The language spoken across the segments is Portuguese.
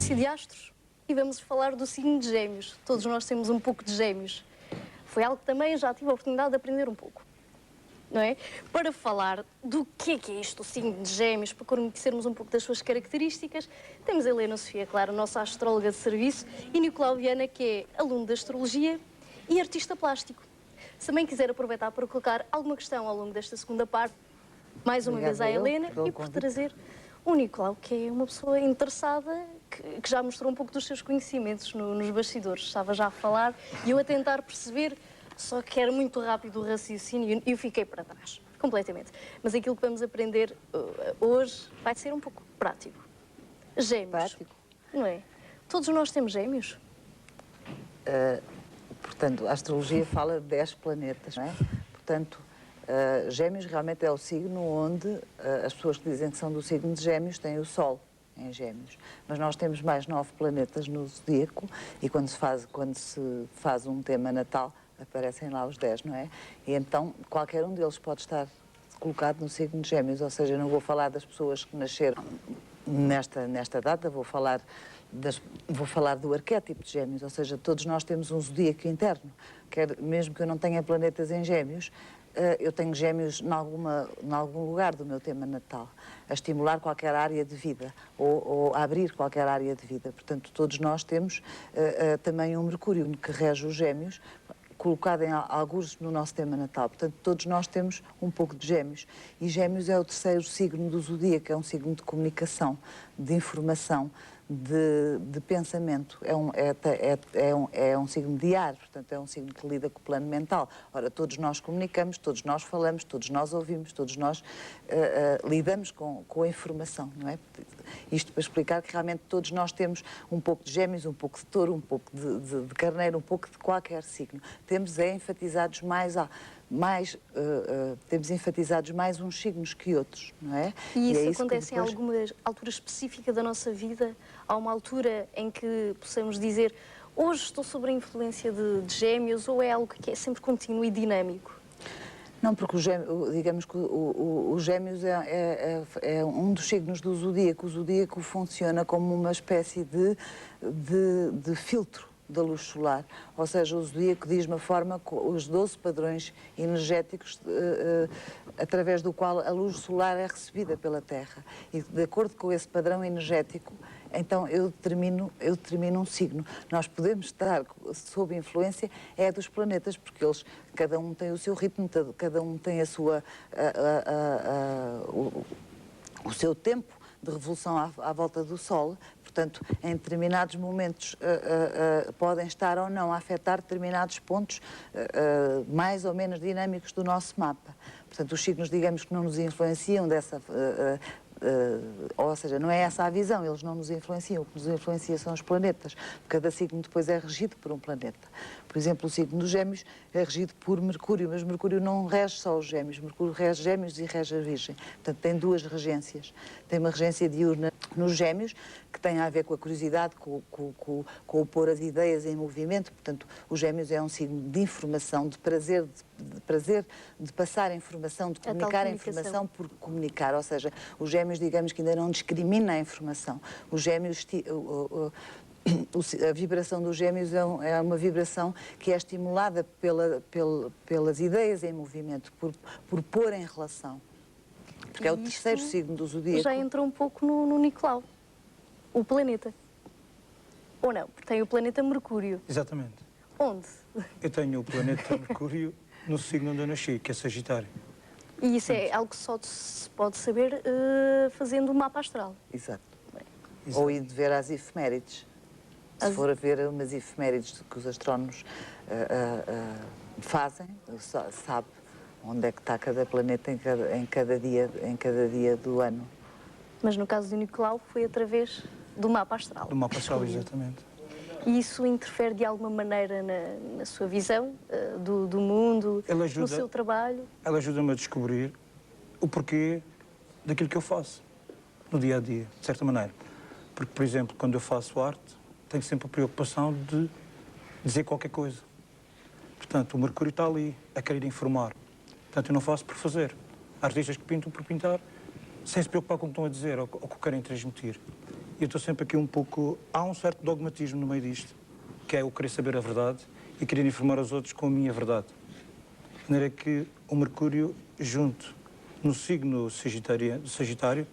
sequência de astros e vamos falar do signo de Gêmeos. Todos nós temos um pouco de Gêmeos. Foi algo que também já tive a oportunidade de aprender um pouco, não é? Para falar do que é isto, o signo de Gêmeos, para conhecermos um pouco das suas características, temos a Helena Sofia Claro, nossa astróloga de serviço, e Nicolau Viana, que é aluno de astrologia e artista plástico. Se também quiser aproveitar para colocar alguma questão ao longo desta segunda parte, mais uma vez à Helena, e por trazer o Nicolau, que é uma pessoa interessada, que já mostrou um pouco dos seus conhecimentos nos bastidores. Estava já a falar e eu a tentar perceber, só que era muito rápido o raciocínio e eu fiquei para trás, completamente. Mas aquilo que vamos aprender hoje vai ser um pouco prático. Gêmeos. Prático? Não é? Todos nós temos gêmeos. Portanto, a astrologia fala de 10 planetas, não é? Portanto, Gêmeos realmente é o signo onde as pessoas que dizem que são do signo de Gêmeos têm o Sol em Gêmeos. Mas nós temos mais 9 planetas no zodíaco e quando se faz um tema natal aparecem lá os 10, não é? E então qualquer um deles pode estar colocado no signo de Gêmeos, ou seja, não vou falar das pessoas que nasceram nesta data, vou falar do arquétipo de Gêmeos, ou seja, todos nós temos um zodíaco interno, mesmo que eu não tenha planetas em Gêmeos, eu tenho Gêmeos em algum lugar do meu tema natal, a estimular qualquer área de vida ou a abrir qualquer área de vida. Portanto, todos nós temos também um Mercúrio que rege os Gêmeos, colocado em algures no nosso tema natal. Portanto, todos nós temos um pouco de Gêmeos. E Gêmeos é o terceiro signo do zodíaco, é um signo de comunicação, de informação, de pensamento. É um signo de ar, portanto, é um signo que lida com o plano mental. Ora, todos nós comunicamos, todos nós falamos, todos nós ouvimos, todos nós lidamos com a informação, não é? Isto para explicar que realmente todos nós temos um pouco de Gêmeos, um pouco de Touro, um pouco de Carneiro, um pouco de qualquer signo. Temos enfatizados temos enfatizados mais uns signos que outros, não é? E isso acontece em alguma altura específica da nossa vida? Há uma altura em que possamos dizer hoje estou sob a influência de Gêmeos, ou é algo que é sempre contínuo e dinâmico? Não, porque digamos que o Gêmeos é um dos signos do zodíaco. O zodíaco funciona como uma espécie de filtro da luz solar, ou seja, o zodíaco diz uma forma, os 12 padrões energéticos através do qual a luz solar é recebida pela Terra. E de acordo com esse padrão energético, então eu determino um signo. Nós podemos estar sob influência dos planetas, porque cada um tem o seu ritmo, cada um tem o seu tempo de revolução à volta do Sol. Portanto, em determinados momentos podem estar ou não a afetar determinados pontos mais ou menos dinâmicos do nosso mapa. Portanto, os signos, digamos que não nos influenciam ou seja, não é essa a visão, eles não nos influenciam, o que nos influencia são os planetas. Cada signo depois é regido por um planeta. Por exemplo, o signo dos Gêmeos é regido por Mercúrio, mas Mercúrio não rege só os Gêmeos, Mercúrio rege Gêmeos e rege a Virgem. Portanto, tem duas regências. Tem uma regência diurna nos Gêmeos, que tem a ver com a curiosidade, com o pôr as ideias em movimento. Portanto, os Gêmeos é um signo de informação, de prazer, de passar informação, de comunicar a informação por comunicar. Ou seja, os Gêmeos, digamos que ainda não discrimina a informação. Os Gêmeos, a vibração dos Gêmeos é uma vibração que é estimulada pelas ideias em movimento, por pôr em relação. Porque é o terceiro signo do zodíaco. Já entrou um pouco no Nicolau, o planeta. Ou não? Porque tem o planeta Mercúrio. Exatamente. Onde? Eu tenho o planeta Mercúrio no signo onde eu nasci, que é Sagitário. E isso é algo que só se pode saber fazendo um mapa astral. Exato. Exato. Ou indo ver as efemérides. Se for a ver umas efemérides que os astrónomos fazem, sabe onde é que está cada planeta em cada dia do ano. Mas no caso do Nicolau foi através do mapa astral. Do mapa astral, exatamente. E isso interfere de alguma maneira na sua visão do mundo, no seu trabalho? Ela ajuda-me a descobrir o porquê daquilo que eu faço no dia a dia, de certa maneira. Porque, por exemplo, quando eu faço arte, tenho sempre a preocupação de dizer qualquer coisa. Portanto, o Mercúrio está ali, a querer informar. Portanto, eu não faço por fazer. Há artistas que pintam por pintar, sem se preocupar com o que estão a dizer ou com o que querem transmitir. E eu estou sempre aqui um pouco... Há um certo dogmatismo no meio disto, que é eu querer saber a verdade e querer informar os outros com a minha verdade. De maneira que o Mercúrio, junto no signo Sagitário,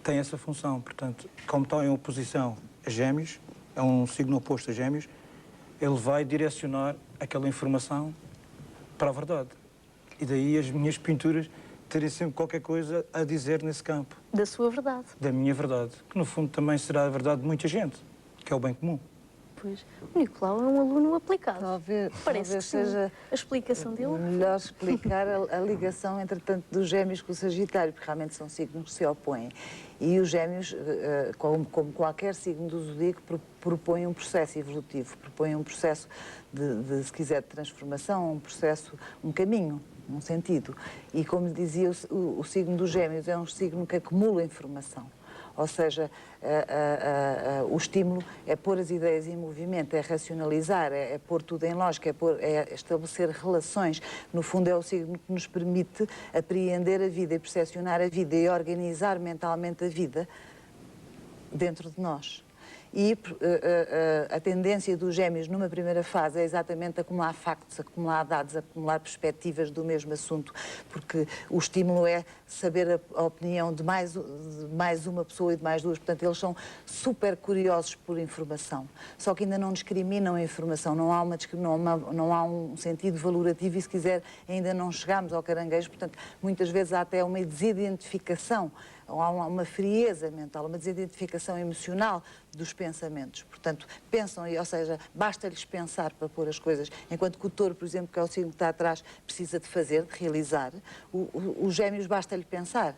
tem essa função. Portanto, como está em oposição a Gêmeos, é um signo oposto a Gêmeos, ele vai direcionar aquela informação para a verdade. E daí as minhas pinturas terem sempre qualquer coisa a dizer nesse campo. Da sua verdade. Da minha verdade, que no fundo também será a verdade de muita gente, que é o bem comum. Pois, o Nicolau é um aluno aplicado. Talvez Parece que sim. seja A explicação dele. melhor explicar a ligação, entretanto, dos Gêmeos com o Sagitário, porque realmente são signos que se opõem. E os Gêmeos, como qualquer signo do zodíaco, propõem um processo evolutivo, propõem um processo de, se quiser, de transformação, um processo, um caminho, um sentido. E, como lhe dizia, o signo dos Gêmeos é um signo que acumula informação. Ou seja, o estímulo é pôr as ideias em movimento, é racionalizar, é pôr tudo em lógica, é estabelecer relações. No fundo, é o signo que nos permite apreender a vida e percepcionar a vida e organizar mentalmente a vida dentro de nós. E a tendência dos Gêmeos numa primeira fase é exatamente acumular factos, acumular dados, acumular perspectivas do mesmo assunto, porque o estímulo é saber a opinião de mais uma pessoa e de mais duas. Portanto, eles são super curiosos por informação, só que ainda não discriminam a informação, não há um sentido valorativo e, se quiser, ainda não chegamos ao caranguejo. Portanto, muitas vezes há até uma desidentificação, há uma frieza mental, uma desidentificação emocional dos pensamentos. Portanto, pensam, ou seja, basta-lhes pensar para pôr as coisas. Enquanto que o Touro, por exemplo, que é o signo que está atrás, precisa de fazer, de realizar, os Gêmeos basta-lhe pensar.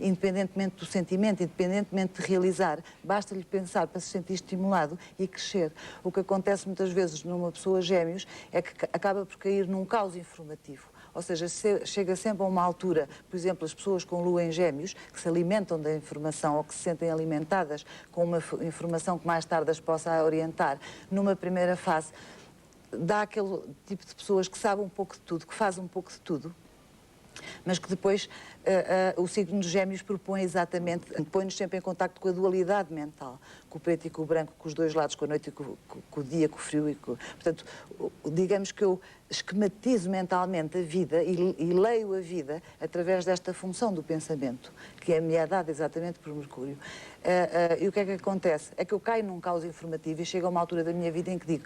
Independentemente do sentimento, independentemente de realizar, basta-lhe pensar para se sentir estimulado e crescer. O que acontece muitas vezes numa pessoa Gêmeos é que acaba por cair num caos informativo. Ou seja, chega sempre a uma altura, por exemplo, as pessoas com lua em Gêmeos, que se alimentam da informação ou que se sentem alimentadas com uma informação que mais tarde as possa orientar, numa primeira fase, dá aquele tipo de pessoas que sabem um pouco de tudo, que fazem um pouco de tudo, mas que depois o signo dos Gêmeos propõe exatamente, põe-nos sempre em contacto com a dualidade mental, com o preto e com o branco, com os dois lados, com a noite e com o dia, com o frio. Portanto, digamos que eu esquematizo mentalmente a vida e leio a vida através desta função do pensamento, que me é dada exatamente por Mercúrio. E o que é que acontece? É que eu caio num caos informativo e chego a uma altura da minha vida em que digo,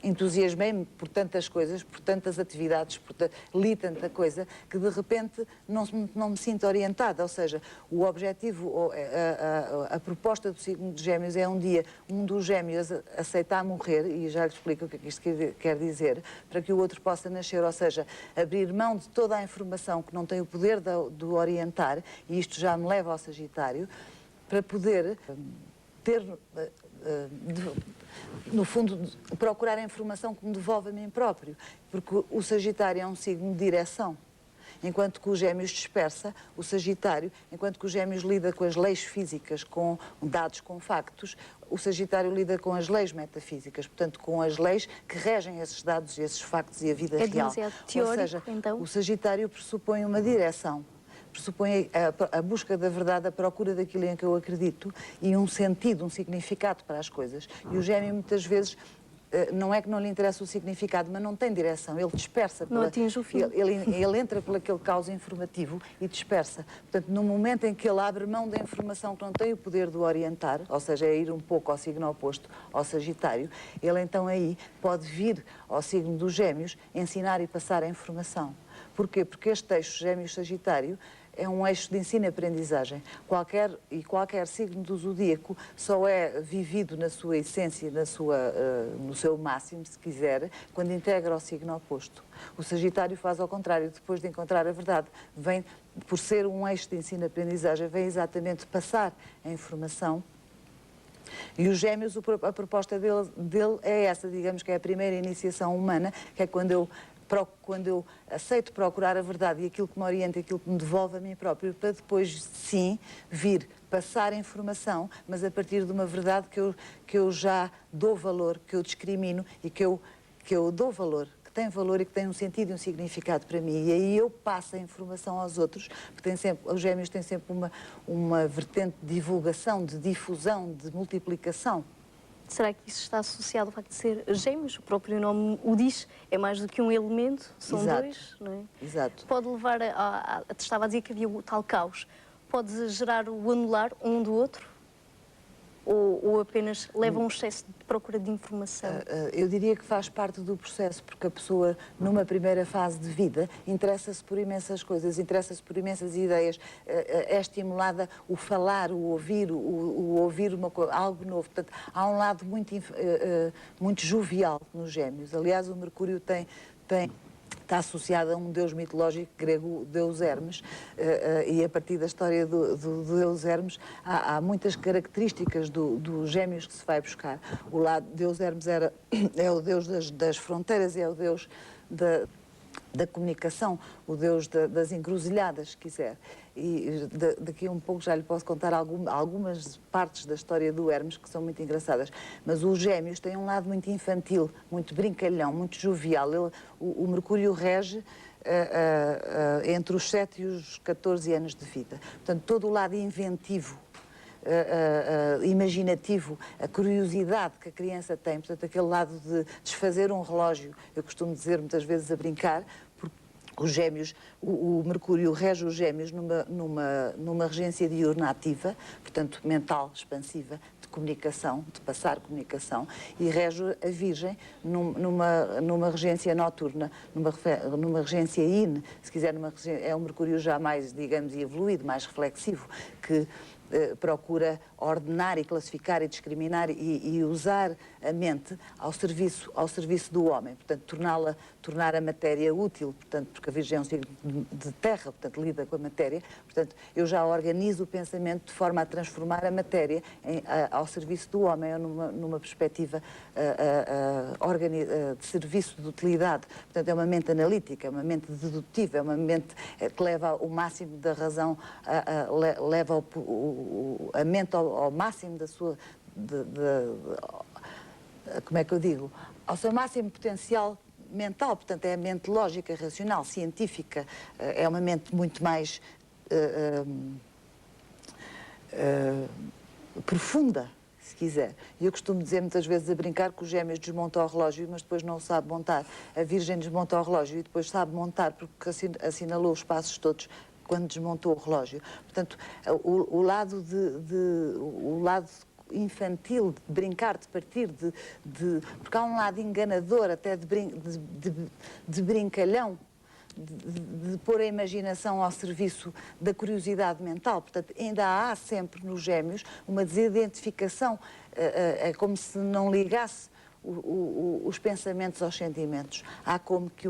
entusiasmei-me por tantas coisas, por tantas atividades, li tanta coisa, que de repente não me sinto orientada. Ou seja, o objetivo, a proposta do signo de Gêmeos é um dia um dos Gêmeos aceitar morrer, e já lhe explico o que é que isto quer dizer, para que o outro possa nascer, ou seja, abrir mão de toda a informação que não tem o poder de orientar, e isto já me leva ao Sagitário, para poder ter, no fundo, procurar a informação que me devolve a mim próprio, porque o Sagitário é um signo de direção. Enquanto que o Gêmeos dispersa, o Sagitário, enquanto que o Gêmeos lida com as leis físicas, com dados, com factos, o Sagitário lida com as leis metafísicas, portanto, com as leis que regem esses dados, esses factos e a vida real. demasiado teórico, ou seja, então? o Sagitário pressupõe uma direção, pressupõe a busca da verdade, a procura daquilo em que eu acredito e um sentido, um significado para as coisas. E o Gêmeo, muitas vezes, não é que não lhe interessa o significado, mas não tem direção, ele dispersa. Não atinge o fim. Ele entra por aquele caos informativo e dispersa. Portanto, no momento em que ele abre mão da informação que não tem o poder de o orientar, ou seja, é ir um pouco ao signo oposto, ao Sagitário, ele então aí pode vir ao signo dos Gêmeos ensinar e passar a informação. Porquê? Porque este eixo Gêmeos-Sagitário é um eixo de ensino e aprendizagem. Qualquer signo do zodíaco só é vivido na sua essência, no seu máximo, se quiser, quando integra o signo oposto. O Sagitário faz ao contrário, depois de encontrar a verdade, vem, por ser um eixo de ensino e aprendizagem, vem exatamente passar a informação. E os Gêmeos, a proposta dele é essa, digamos que é a primeira iniciação humana, que é quando eu aceito procurar a verdade e aquilo que me orienta, aquilo que me devolve a mim próprio, para depois, sim, vir passar a informação, mas a partir de uma verdade que eu já dou valor, que eu discrimino e que eu dou valor, que tem valor e que tem um sentido e um significado para mim. E aí eu passo a informação aos outros, porque os gêmeos têm sempre uma vertente de divulgação, de difusão, de multiplicação. Será que isso está associado ao facto de ser gêmeos? O próprio nome o diz, é mais do que um elemento, são Exato. dois, não é? Exato. Pode levar estava a dizer que havia o tal caos, pode gerar o anular um do outro? Ou apenas leva a um excesso de procura de informação? Eu diria que faz parte do processo, porque a pessoa, numa primeira fase de vida, interessa-se por imensas coisas, interessa-se por imensas ideias, é estimulada o falar, o ouvir, o ouvir algo novo. Portanto, há um lado muito jovial nos gêmeos. Aliás, o Mercúrio está associado a um deus mitológico grego, Deus Hermes, e a partir da história do Deus Hermes há muitas características dos gêmeos que se vai buscar. O lado Deus Hermes é o deus das fronteiras, é o deus da comunicação, o deus das encruzilhadas, se quiser. E daqui a um pouco já lhe posso contar algumas partes da história do Hermes que são muito engraçadas. Mas os gêmeos têm um lado muito infantil, muito brincalhão, muito jovial. O Mercúrio rege entre os 7 e os 14 anos de vida. Portanto, todo o lado inventivo, imaginativo, a curiosidade que a criança tem, portanto, aquele lado de desfazer um relógio, eu costumo dizer muitas vezes a brincar, porque os gêmeos, o Mercúrio rege os gêmeos numa regência diurna ativa, portanto, mental, expansiva, de comunicação, de passar comunicação, e rege a Virgem numa regência noturna, numa regência yin, se quiser, é um Mercúrio já mais, digamos, evoluído, mais reflexivo, que procura ordenar e classificar e discriminar e usar a mente ao serviço do homem, portanto, tornar a matéria útil, portanto, porque a Virgem é um signo de terra, portanto, lida com a matéria, portanto, eu já organizo o pensamento de forma a transformar a matéria ao serviço do homem, ou numa perspectiva de serviço de utilidade. Portanto, é uma mente analítica, é uma mente dedutiva, é uma mente que leva o máximo da razão, leva a mente ao máximo da sua, como é que eu digo, ao seu máximo potencial mental, portanto é a mente lógica, racional, científica, é uma mente muito mais profunda, se quiser. E eu costumo dizer muitas vezes a brincar que os gêmeos desmontam o relógio, mas depois não o sabe montar. A Virgem desmonta o relógio e depois sabe montar, porque assinalou os passos todos quando desmontou o relógio. Portanto, o lado infantil, de brincar, de partir, porque há um lado enganador, até de brincalhão, de pôr a imaginação ao serviço da curiosidade mental. Portanto, ainda há sempre nos gêmeos uma desidentificação, é como se não ligasse os pensamentos aos sentimentos. Há como que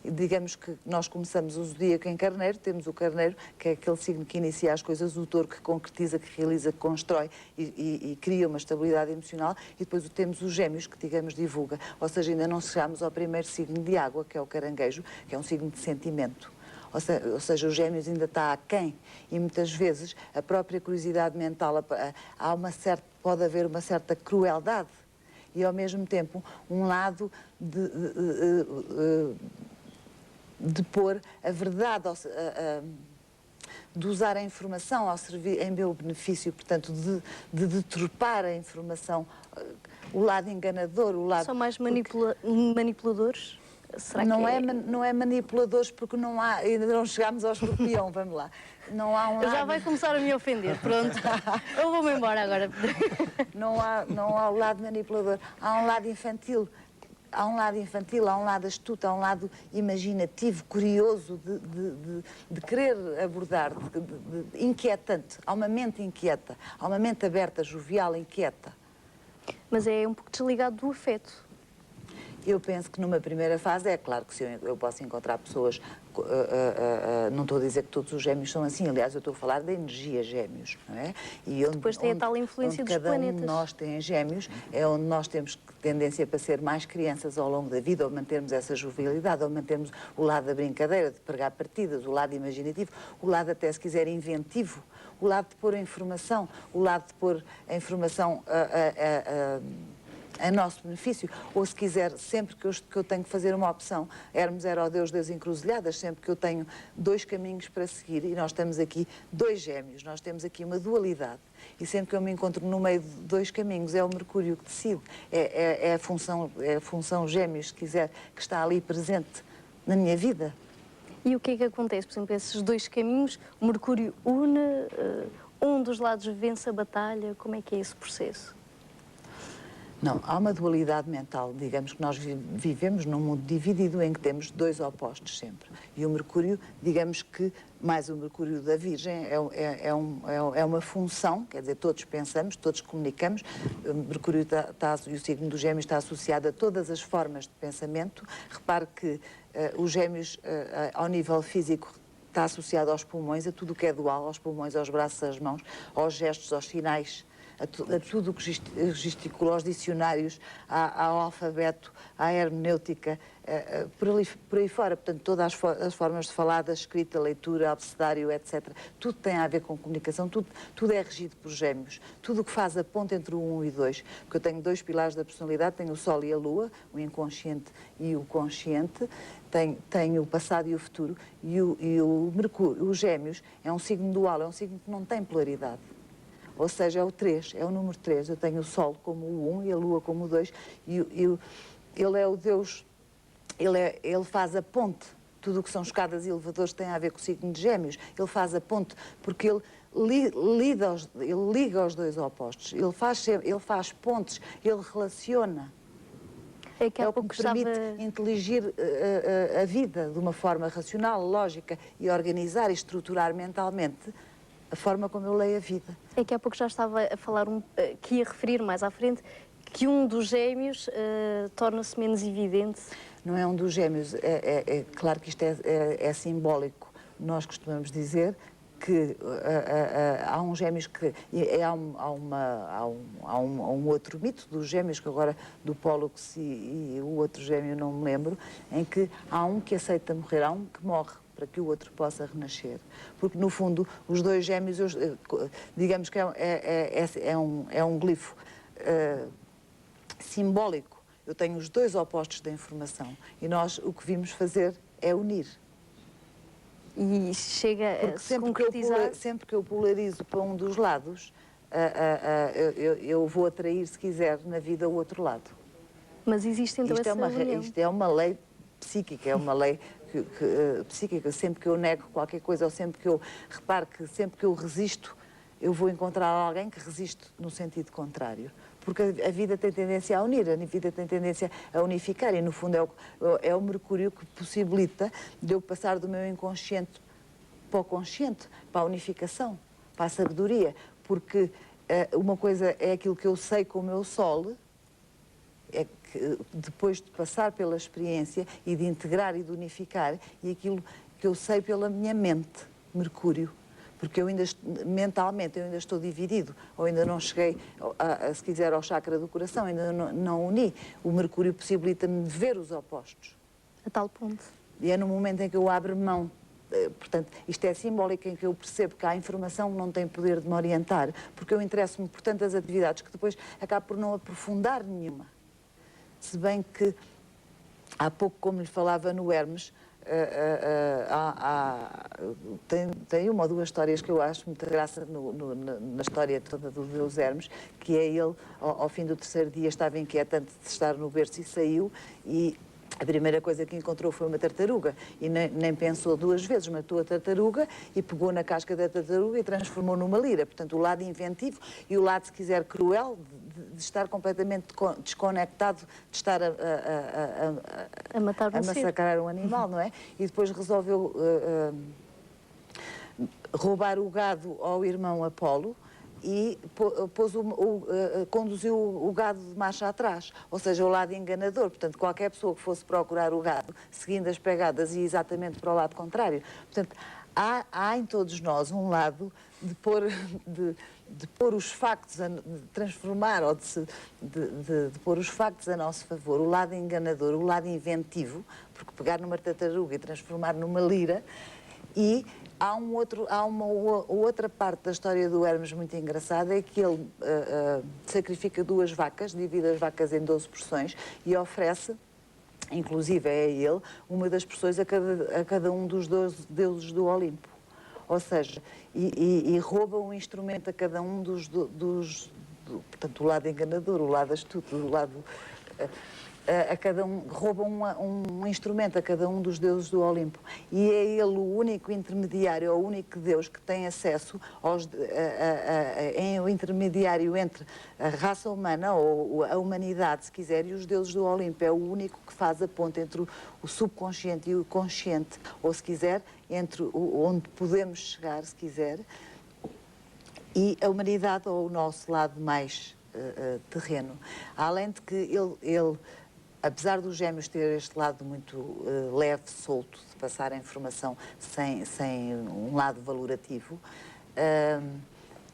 digamos que nós começamos o zodíaco em Carneiro, temos o Carneiro, que é aquele signo que inicia as coisas, o Touro que concretiza, que realiza, que constrói e cria uma estabilidade emocional, e depois temos os Gêmeos, que, digamos, divulga. Ou seja, ainda não chegamos ao primeiro signo de água, que é o Caranguejo, que é um signo de sentimento. Ou seja, os Gêmeos ainda está aquém, e muitas vezes a própria curiosidade mental, pode haver uma certa crueldade e, ao mesmo tempo, um lado de pôr a verdade, de usar a informação em meu benefício, portanto, de deturpar a informação, o lado enganador, o lado... São mais manipuladores? Será não é manipuladores, porque não há, ainda não chegámos ao Escorpião, vamos lá. Não há um lado... Já vai começar a me ofender, pronto. Eu vou-me embora agora. Não há o lado manipulador, há um lado infantil. Há um lado astuto, há um lado imaginativo, curioso, de querer abordar, inquietante. Há uma mente inquieta, há uma mente aberta, jovial, inquieta. Mas é um pouco desligado do afeto. Eu penso que numa primeira fase, é claro que se eu posso encontrar pessoas, não estou a dizer que todos os gêmeos são assim, aliás, eu estou a falar da energia gêmeos, não é? E depois tem a tal influência dos planetas. Cada um de nós tem gêmeos, é onde nós temos tendência para ser mais crianças ao longo da vida, ou mantermos essa jovialidade, ou mantermos o lado da brincadeira, de pregar partidas, o lado imaginativo, o lado até, se quiser, inventivo, o lado de pôr a informação, o lado de pôr a informação a nosso benefício, ou se quiser, sempre que eu tenho que fazer uma opção, Hermes era o Deus das encruzilhadas, sempre que eu tenho dois caminhos para seguir, e nós temos aqui dois gêmeos, nós temos aqui uma dualidade, e sempre que eu me encontro no meio de dois caminhos, é o Mercúrio que decide, é a função gêmeos, se quiser, que está ali presente na minha vida. E o que é que acontece? Por exemplo, esses dois caminhos, o Mercúrio une, um dos lados vence a batalha, como é que é esse processo? Não, há uma dualidade mental. Digamos que nós vivemos num mundo dividido em que temos dois opostos sempre. E o Mercúrio, digamos que, mais o Mercúrio da Virgem, é uma função, quer dizer, todos pensamos, todos comunicamos. O Mercúrio e o signo dos Gêmeos está associado a todas as formas de pensamento. Repare que os Gêmeos, ao nível físico, está associado aos pulmões, a tudo o que é dual, aos pulmões, aos braços, às mãos, aos gestos, aos sinais, a tudo o que gesticula, aos dicionários, ao alfabeto, à hermenêutica, por aí fora. Portanto, todas as formas de falar, da escrita, leitura, abecedário, etc. Tudo tem a ver com comunicação, tudo é regido por Gêmeos. Tudo o que faz a ponte entre o 1 e 2. Porque eu tenho dois pilares da personalidade, tenho o Sol e a Lua, o inconsciente e o consciente, tenho o passado e o futuro, e o Mercúrio, os Gêmeos, é um signo dual, é um signo que não tem polaridade. Ou seja, é o 3, é o número 3. Eu tenho o Sol como o 1 e a Lua como o 2. E ele é o Deus, ele faz a ponte. Tudo o que são escadas e elevadores tem a ver com o signo de Gêmeos. Ele faz a ponte porque ele liga os dois opostos. Ele faz pontes, ele relaciona. É que há É o que me pouco permite estava... inteligir a vida de uma forma racional, lógica e organizar e estruturar mentalmente a forma como eu leio a vida. É que há pouco já estava a falar, que ia referir mais à frente, que um dos gêmeos torna-se menos evidente. Não é um dos Gêmeos, é claro que isto é simbólico. Nós costumamos dizer que há uns Gêmeos que... Há um outro mito dos Gêmeos, que agora do Pólux e o outro Gêmeo não me lembro, em que há um que aceita morrer, há um que morre para que o outro possa renascer. Porque, no fundo, os dois Gêmeos, digamos que é um glifo simbólico. Eu tenho os dois opostos da informação e nós o que vimos fazer é unir. E chega a se concretizar... Sempre que eu polarizo para um dos lados, eu vou atrair, se quiser, na vida o outro lado. Mas existe então essa união. Isto é uma lei psíquica, é uma lei psíquica. Sempre que eu nego qualquer coisa, ou sempre que eu reparo que sempre que eu resisto, eu vou encontrar alguém que resiste no sentido contrário. Porque a vida tem tendência a unir, a vida tem tendência a unificar, e no fundo é o Mercúrio que possibilita de eu passar do meu inconsciente para o consciente, para a unificação, para a sabedoria. Porque uma coisa é aquilo que eu sei com o meu Sol, é que depois de passar pela experiência e de integrar e de unificar, e aquilo que eu sei pela minha mente, Mercúrio. Porque mentalmente eu ainda estou dividido, ou ainda não cheguei, se quiser, ao chakra do coração, ainda não uni. O Mercúrio possibilita-me de ver os opostos. A tal ponto. E é no momento em que eu abro mão, portanto, isto é simbólico, em que eu percebo que há informação que não tem poder de me orientar, porque eu interesso-me por tantas atividades que depois acabo por não aprofundar nenhuma. Se bem que, há pouco, como lhe falava no Hermes, tem uma ou duas histórias que eu acho muita graça na história toda do Deus Hermes, que é ele, ao fim do terceiro dia, estava inquietante de estar no berço e saiu, e a primeira coisa que encontrou foi uma tartaruga, e nem pensou duas vezes, matou a tartaruga e pegou na casca da tartaruga e transformou numa lira. Portanto, o lado inventivo e o lado, se quiser, cruel, de estar completamente desconectado, de estar A matar um ser. massacrar um animal, não é? E depois resolveu roubar o gado ao irmão Apolo e conduziu o gado de marcha atrás, ou seja, o lado enganador. Portanto, qualquer pessoa que fosse procurar o gado, seguindo as pegadas, ia exatamente para o lado contrário. Portanto, há em todos nós um lado de pôr os factos, de transformar ou de pôr os factos a nosso favor, o lado enganador, o lado inventivo, porque pegar numa tartaruga e transformar numa lira, E há uma outra parte da história do Hermes muito engraçada, é que ele sacrifica 2 vacas, divide as vacas em 12 porções e oferece, inclusive é ele, uma das porções a cada um dos 12 deuses do Olimpo. Ou seja, e rouba um instrumento a cada um portanto, o lado enganador, o lado astuto, o lado... a cada um, rouba um instrumento a cada um dos deuses do Olimpo. E é ele o único intermediário, o único Deus que tem acesso o intermediário entre a raça humana, ou a humanidade, se quiser, e os deuses do Olimpo. É o único que faz a ponte entre o subconsciente e o consciente, ou, se quiser, entre onde podemos chegar, se quiser, e a humanidade, ou o nosso lado mais terreno. Além de que ele apesar dos Gêmeos ter este lado muito leve, solto, de passar a informação sem um lado valorativo,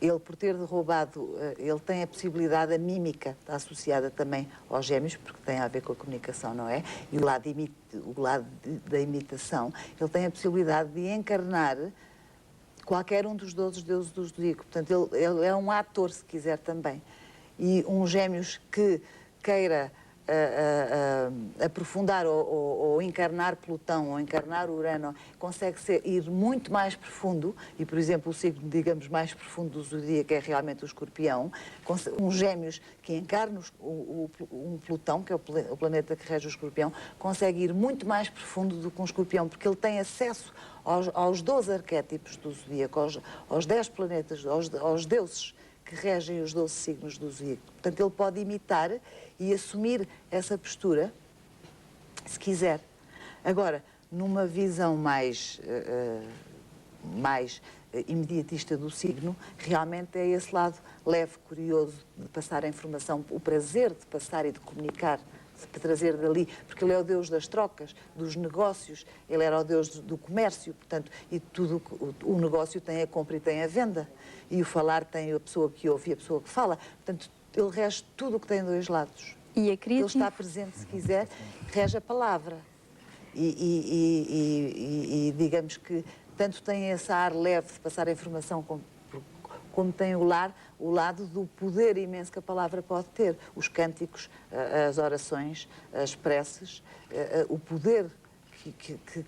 ele, por ter roubado, ele tem a possibilidade, a mímica está associada também aos Gêmeos, porque tem a ver com a comunicação, não é? E o lado da imitação, ele tem a possibilidade de encarnar qualquer um dos 12 deuses do Zodíaco. Portanto, ele é um ator, se quiser, também. E um Gêmeos que queira aprofundar ou encarnar Plutão ou encarnar Urano, consegue ir muito mais profundo, e, por exemplo, o signo, digamos, mais profundo do Zodíaco é realmente o Escorpião. Um Gêmeos que encarna um Plutão, que é o planeta que rege o Escorpião, consegue ir muito mais profundo do que um Escorpião, porque ele tem acesso aos 12 arquétipos do Zodíaco, aos 10 planetas, aos deuses que regem os 12 signos do Zodíaco. Portanto, ele pode imitar e assumir essa postura, se quiser. Agora, numa visão mais imediatista do signo, realmente é esse lado leve, curioso, de passar a informação, o prazer de passar e de comunicar, de trazer dali, porque ele é o Deus das trocas, dos negócios, ele era o Deus do comércio, portanto, e tudo o negócio tem a compra e tem a venda, e o falar tem a pessoa que ouve e a pessoa que fala, portanto, ele rege tudo o que tem 2 lados. E é criativo. Ele está presente, se quiser, rege a palavra. E digamos que tanto tem esse ar leve de passar a informação como tem o lado do poder imenso que a palavra pode ter. Os cânticos, as orações, as preces, o poder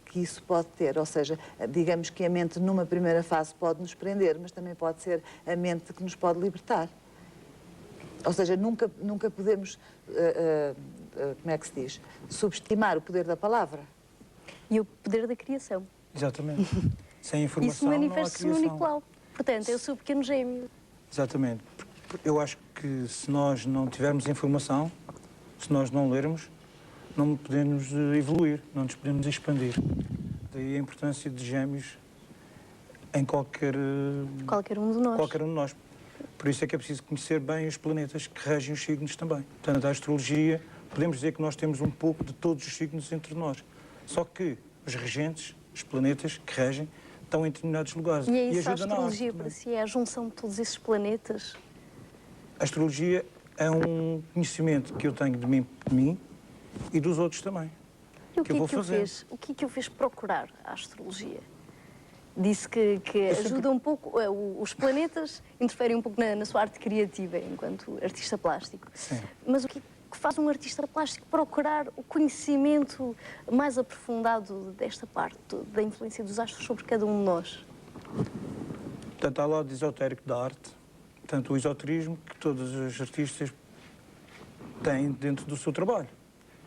que isso pode ter. Ou seja, digamos que a mente numa primeira fase pode nos prender, mas também pode ser a mente que nos pode libertar. Ou seja, nunca podemos, como é que se diz, subestimar o poder da palavra. E o poder da criação. Exatamente. Sem informação Isso manifesta-se não há no criação. Nicolau. Portanto, eu sou o pequeno gêmeo. Exatamente. Eu acho que se nós não tivermos informação, se nós não lermos, não podemos evoluir, não nos podemos expandir. Daí a importância de Gêmeos em qualquer Qualquer um de nós. qualquer um de nós. Por isso é que é preciso conhecer bem os planetas que regem os signos também. Portanto, a astrologia, podemos dizer que nós temos um pouco de todos os signos entre nós. Só que os regentes, os planetas que regem, estão em determinados lugares. E é isso, a ajuda na astrologia arte para também. si é a junção de todos esses planetas. A astrologia é um conhecimento que eu tenho de mim e dos outros também. E o que eu vou que fazer. o que o fez procurar a astrologia? Disse que ajuda um pouco, os planetas interferem um pouco na sua arte criativa enquanto artista plástico. Sim. Mas o que faz um artista plástico procurar o conhecimento mais aprofundado desta parte, da influência dos astros sobre cada um de nós? Portanto, há o lado esotérico da arte, tanto o esoterismo que todos os artistas têm dentro do seu trabalho.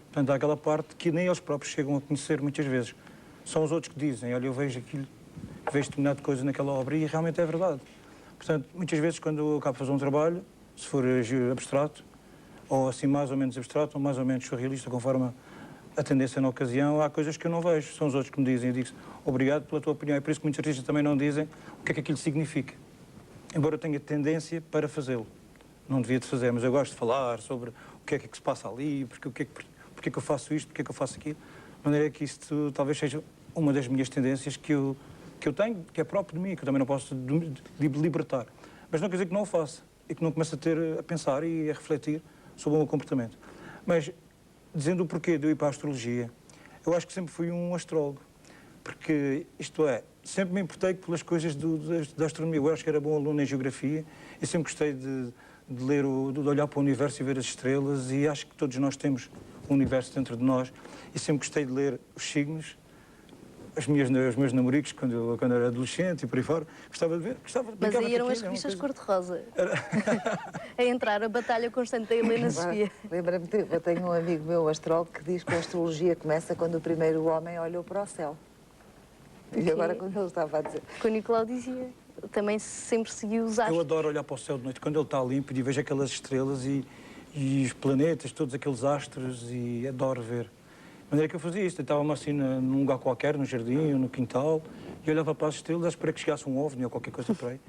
Portanto, há aquela parte que nem eles próprios chegam a conhecer muitas vezes. São os outros que dizem, olha, eu vejo aquilo, vejo determinada coisa naquela obra e realmente é verdade. Portanto, muitas vezes quando eu acabo de fazer um trabalho, se for abstrato, ou assim mais ou menos abstrato, ou mais ou menos surrealista, conforme a tendência na ocasião, há coisas que eu não vejo. São os outros que me dizem. Eu digo obrigado pela tua opinião. É por isso que muitos artistas também não dizem o que é que aquilo significa. Embora eu tenha tendência para fazê-lo. Não devia de fazer, mas eu gosto de falar sobre o que é que se passa ali, porque é que eu faço isto, porque é que eu faço aquilo. De maneira que isto talvez seja uma das minhas tendências que eu tenho, que é próprio de mim, que eu também não posso libertar. Mas não quer dizer que não o faça e que não comece a pensar e a refletir sobre o meu comportamento. Mas, dizendo o porquê de eu ir para a astrologia, eu acho que sempre fui um astrólogo. Porque, isto é, sempre me importei pelas coisas da astronomia. Eu acho que era bom aluno em geografia e sempre gostei de ler, de olhar para o universo e ver as estrelas, e acho que todos nós temos um universo dentro de nós, e sempre gostei de ler os signos. Os meus namoricos, quando eu era adolescente e por aí fora, gostava de ver. Mas aí eram as revistas cor-de-rosa. A entrar a batalha constante da Helena Sofia. Lembra-me, eu tenho um amigo meu, astrólogo, que diz que a astrologia começa quando o primeiro homem olhou para o céu. E agora, quando ele estava a dizer... Que o Nicolau dizia. Também sempre seguiu os astros. Eu adoro olhar para o céu de noite, quando ele está limpo, e vejo aquelas estrelas e os planetas, todos aqueles astros, e adoro ver. De maneira que eu fazia isto, estava-me assim num lugar qualquer, no jardim ou no quintal, e olhava para as estrelas à espera que chegasse um OVNI ou qualquer coisa por aí.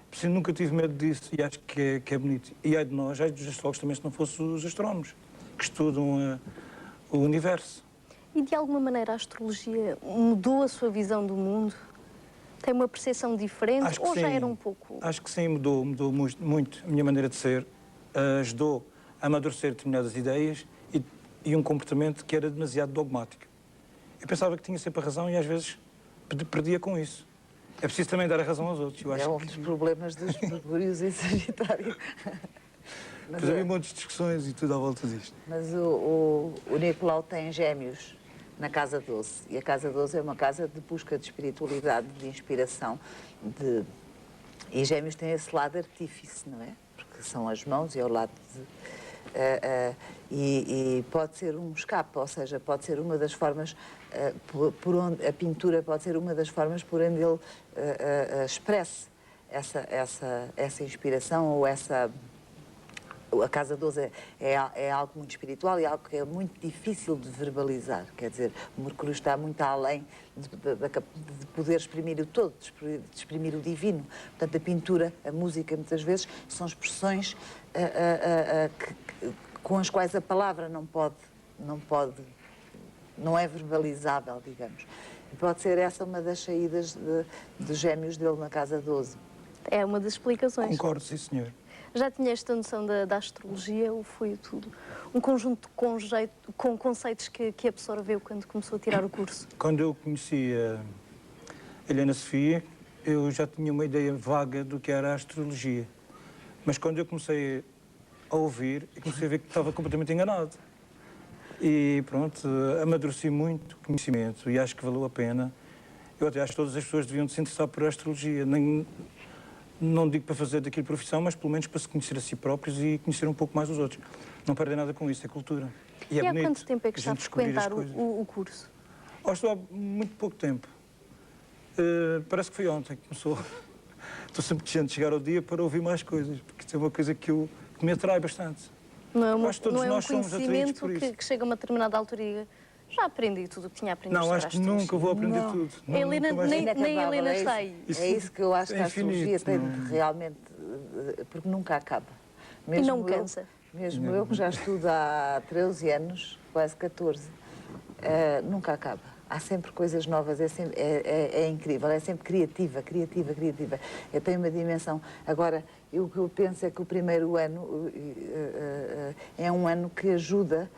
Por isso, nunca tive medo disso, e acho que é bonito. E ai de nós, ai dos astrólogos também, se não fossem os astrónomos, que estudam o universo. E de alguma maneira a astrologia mudou a sua visão do mundo? Tem uma percepção diferente ou já era um pouco... Acho que sim, mudou muito a minha maneira de ser, ajudou a amadurecer determinadas ideias e um comportamento que era demasiado dogmático. Eu pensava que tinha sempre a razão e às vezes perdia com isso. É preciso também dar a razão aos outros. Eu acho um dos problemas dos Mercúrios em Sagitário. Depois havia muitas discussões e tudo à volta disto. Mas o Nicolau tem Gêmeos na Casa 12. E a Casa 12 é uma casa de busca de espiritualidade, de inspiração. E Gêmeos tem esse lado artífice, não é? Porque são as mãos e é o lado de... e pode ser um escape, ou seja, pode ser uma das formas por onde a pintura pode ser uma das formas por onde ele expresse essa inspiração ou essa... A Casa 12 é algo muito espiritual e algo que é muito difícil de verbalizar. Quer dizer, o Mercúrio está muito além de poder exprimir o todo, de exprimir o divino. Portanto, a pintura, a música, muitas vezes, são expressões com as quais a palavra não é verbalizável, digamos. E pode ser essa uma das saídas de Gêmeos dele na Casa 12. É uma das explicações. Concordo, sim, senhor. Já tinha esta noção da astrologia ou foi tudo um conjunto com conceitos que absorveu quando começou a tirar o curso? Quando eu conheci a Helena Sofia, eu já tinha uma ideia vaga do que era a astrologia. Mas quando eu comecei a ouvir, eu comecei a ver que estava completamente enganado. E pronto, amadureci muito o conhecimento e acho que valeu a pena. Eu até acho que todas as pessoas deviam se interessar por astrologia. Não digo para fazer daquilo profissão, mas pelo menos para se conhecer a si próprios e conhecer um pouco mais os outros. Não perdem nada com isso, é cultura. E é há bonito quanto tempo é que está a frequentar o curso? Estou há muito pouco tempo. Parece que foi ontem que começou. Estou sempre desejando chegar ao dia para ouvir mais coisas, porque isso é uma coisa que me atrai bastante. Não é um conhecimento que chega a uma determinada altura e diga, já aprendi tudo o que tinha aprendido. Não, acho que nunca vou aprender tudo. A Helena, nem a Helena está aí. É isso que eu acho que a astrologia tem realmente, porque nunca acaba. Mesmo e não cansa. Mesmo eu que já estudo há 13 anos, quase 14, nunca acaba. Há sempre coisas novas, é incrível, é sempre criativa. Eu tenho uma dimensão. Agora, o que eu penso é que o primeiro ano é um ano que ajuda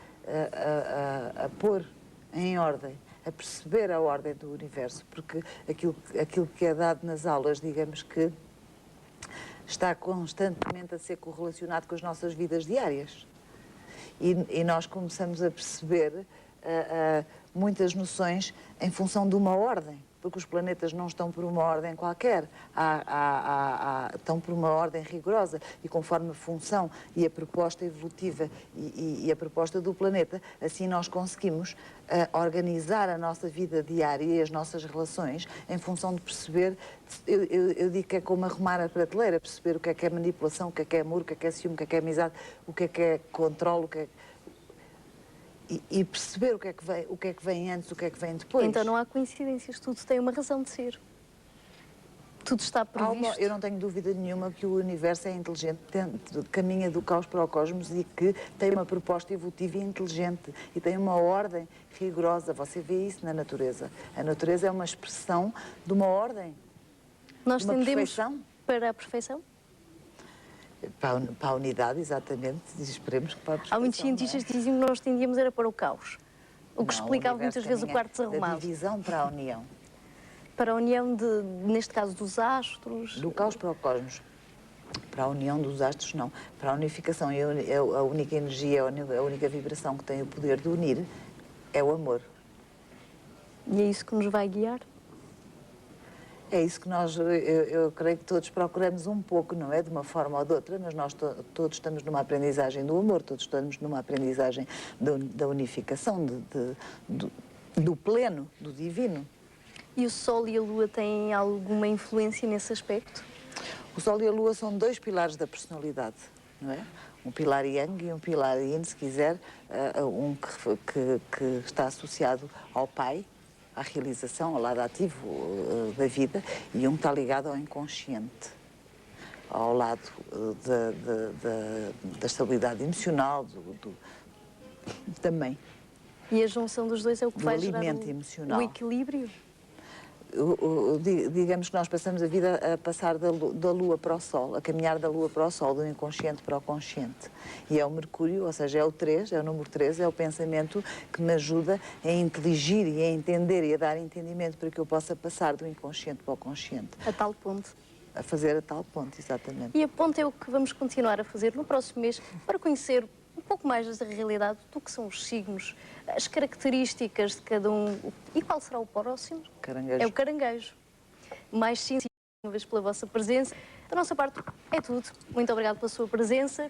a pôr em ordem, a perceber a ordem do universo, porque aquilo que é dado nas aulas, digamos que está constantemente a ser correlacionado com as nossas vidas diárias. E nós começamos a perceber muitas noções em função de uma ordem, porque os planetas não estão por uma ordem qualquer, estão por uma ordem rigorosa e conforme a função e a proposta evolutiva e a proposta do planeta, assim nós conseguimos organizar a nossa vida diária e as nossas relações em função de perceber, eu digo que é como arrumar a prateleira, perceber o que é manipulação, o que é amor, o que é ciúme, o que é amizade, o que é controle, e perceber o que é que vem antes, o que é que vem depois. Então não há coincidências, tudo tem uma razão de ser. Tudo está previsto. Eu não tenho dúvida nenhuma que o universo é inteligente, caminha do caos para o cosmos e que tem uma proposta evolutiva e inteligente e tem uma ordem rigorosa. Você vê isso na natureza. A natureza é uma expressão de uma ordem. Nós de uma tendemos perfeição. Para a perfeição? Para a unidade, exatamente, e esperemos que para a perfeição. Há muitos cientistas que diziam que nós tendíamos era para o caos, o que explicava muitas vezes o quarto desarrumado. Da divisão para a união. Para a união, neste caso, dos astros? Do caos para o cosmos. Para a união dos astros, não. Para a unificação, a única energia, a única vibração que tem o poder de unir é o amor. E é isso que nos vai guiar? É isso que eu creio que todos procuramos um pouco, não é? De uma forma ou de outra, mas nós todos estamos numa aprendizagem do amor, todos estamos numa aprendizagem da unificação, do pleno, do divino. E o Sol e a Lua têm alguma influência nesse aspecto? O Sol e a Lua são dois pilares da personalidade, não é? Um pilar Yang e um pilar Yin, se quiser, um que está associado ao pai, à realização, ao lado ativo da vida, e um que está ligado ao inconsciente, ao lado da estabilidade emocional, também. E a junção dos dois é o que Do vai gerar alimento emocional. o equilíbrio? Digamos que nós passamos a vida a passar da Lua para o Sol, a caminhar da Lua para o Sol, do inconsciente para o consciente. E é o Mercúrio, ou seja, é o 3, é o número 3, é o pensamento que me ajuda a inteligir e a entender e a dar entendimento para que eu possa passar do inconsciente para o consciente. A tal ponto. A fazer a tal ponto, exatamente. E a ponte é o que vamos continuar a fazer no próximo mês para conhecer um pouco mais da realidade do que são os signos, as características de cada um. E qual será o próximo? Caranguejo. É o caranguejo. Mais sim, uma vez pela vossa presença. Da nossa parte é tudo. Muito obrigado pela sua presença.